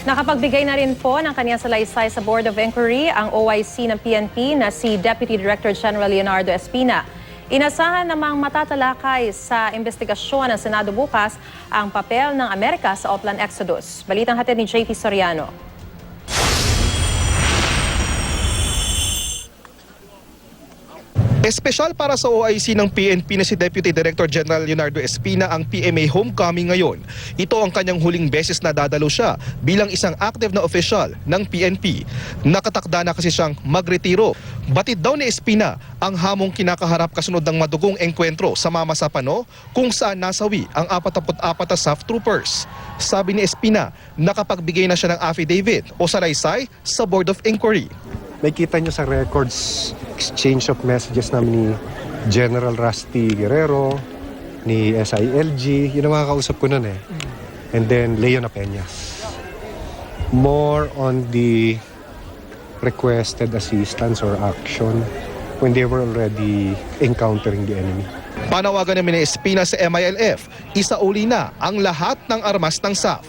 Nakapagbigay na rin po ng kanyang salaysay sa Board of Inquiry ang OIC ng PNP na si Deputy Director General Leonardo Espina. Inasahan namang matatalakay sa investigasyon ng Senado bukas ang papel ng Amerika sa Oplan Exodus. Balitang hatid ni JP Soriano. Espesyal para sa OIC ng PNP na si Deputy Director General Leonardo Espina ang PMA homecoming ngayon. Ito ang kanyang huling beses na dadalo siya bilang isang active na official ng PNP. Nakatakda na kasi siyang magretiro. Batid daw ni Espina ang hamong kinakaharap kasunod ng madugong engkwentro sa Mama Sapano kung saan nasawi ang 44 na SAF troopers. Sabi ni Espina, nakapagbigay na siya ng affidavit o salaysay sa Board of Inquiry. May kita nyo sa records, exchange of messages namin ni General Rusty Guerrero, ni SILG, yun ang mga kausap ko nun eh. And then Leona Peñas. More on the requested assistance or action when they were already encountering the enemy. Panawagan namin ni Espina sa MILF, isauli na ang lahat ng armas ng SAF.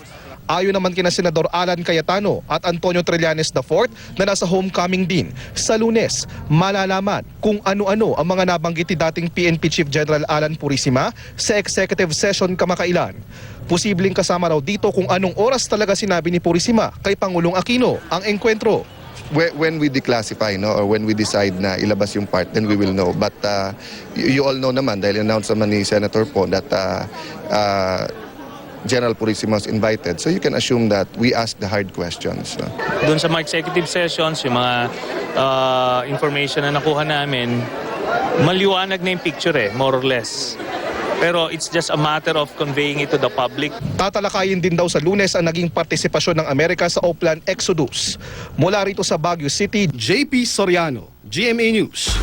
Ayon naman kina Senador Alan Cayetano at Antonio Trillanes IV na nasa homecoming din. Sa Lunes, malalaman kung ano-ano ang mga nabanggit ni dating PNP Chief General Alan Purisima sa executive session kamakailan. Posibleng kasama raw dito kung anong oras talaga sinabi ni Purisima kay Pangulong Aquino ang engkwentro. When we declassify, no, or when we decide na ilabas yung part, then we will know. But you all know naman, dahil announce naman ni Senator po that General Purisima was invited. So you can assume that we ask the hard questions. Doon sa mga executive sessions, yung mga information na nakuha namin, maliwanag na yung picture more or less. Pero it's just a matter of conveying it to the public. Tatalakayin din daw sa Lunes ang naging partisipasyon ng Amerika sa Oplan Exodus. Mula rito sa Baguio City, JP Soriano, GMA News.